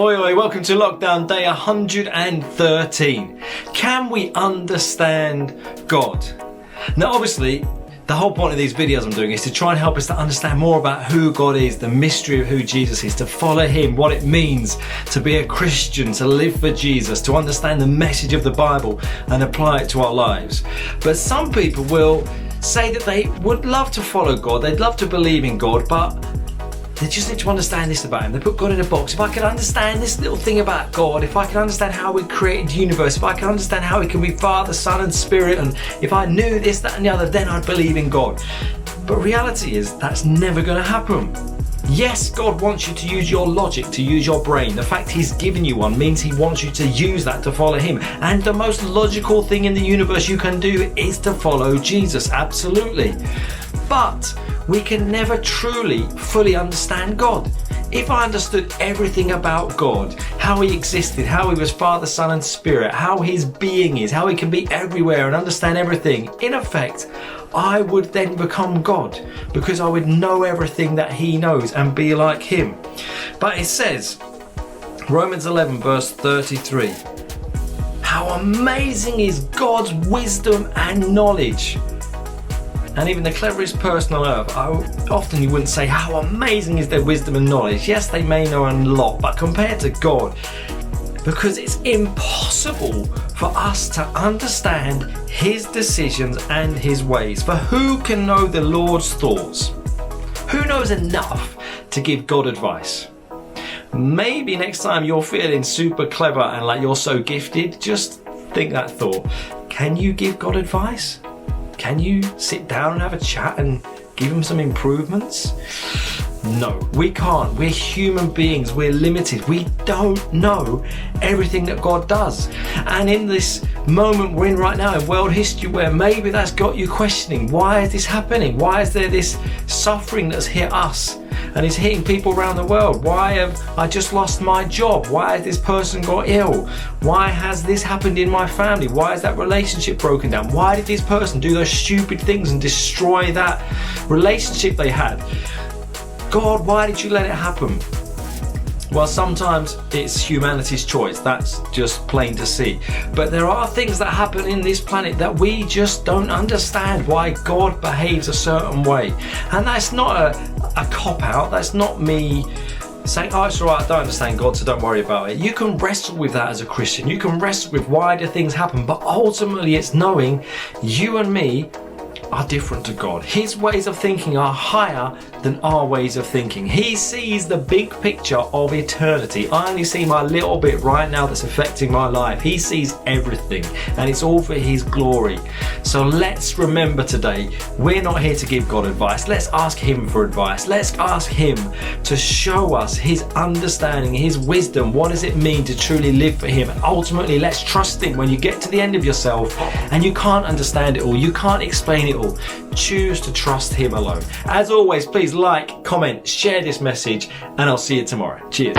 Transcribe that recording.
Oi, oi, welcome to Lockdown day 113. Can we understand God? Now obviously, the whole point of these videos I'm doing is to try and help us to understand more about who God is, the mystery of who Jesus is, to follow Him, what it means to be a Christian, to live for Jesus, to understand the message of the Bible and apply it to our lives. But some people will say that they would love to follow God, they'd love to believe in God, but they just need to understand this about Him. They put God in a box. If I can understand this little thing about God, if I can understand how He created the universe, if I can understand how He can be Father, Son and Spirit, and if I knew this, that and the other, then I'd believe in God. But reality is that's never going to happen. Yes, God wants you to use your logic, to use your brain. The fact He's given you one means He wants you to use that to follow Him. And the most logical thing in the universe you can do is to follow Jesus, absolutely. But we can never truly, fully understand God. If I understood everything about God, how He existed, how He was Father, Son and Spirit, how His being is, how He can be everywhere and understand everything, in effect, I would then become God, because I would know everything that He knows and be like Him. But it says, Romans 11 verse 33, how amazing is God's wisdom and knowledge. And even the cleverest person on earth, often you wouldn't say how amazing is their wisdom and knowledge. Yes, they may know a lot, but compared to God, because it's impossible for us to understand His decisions and His ways. For who can know the Lord's thoughts? Who knows enough to give God advice? Maybe next time you're feeling super clever and like you're so gifted, just think that thought. Can you give God advice? Can you sit down and have a chat and give Him some improvements? No, we can't. We're human beings. We're limited. We don't know everything that God does. And in this moment we're in right now in world history, where maybe that's got you questioning, why is this happening? Why is there this suffering that's hit us and is hitting people around the world? Why have I just lost my job? Why has this person got ill? Why has this happened in my family? Why is that relationship broken down? Why did this person do those stupid things and destroy that relationship they had? God, why did you let it happen? Well, sometimes it's humanity's choice. That's just plain to see. But there are things that happen in this planet that we just don't understand why God behaves a certain way. And that's not a cop-out. That's not me saying, oh, it's all right, I don't understand God, so don't worry about it. You can wrestle with that as a Christian. You can wrestle with why do things happen. But ultimately, it's knowing you and me are different to God. His ways of thinking are higher than our ways of thinking. He sees the big picture of eternity. I only see my little bit right now that's affecting my life. He sees everything, and it's all for His glory. So let's remember today, we're not here to give God advice. Let's ask Him for advice. Let's ask Him to show us His understanding, His wisdom. What does it mean to truly live for Him? And ultimately, let's trust Him. When you get to the end of yourself and you can't understand it all, you can't explain it all, choose to trust Him alone. As always, please like, comment, share this message, and I'll see you tomorrow. Cheers.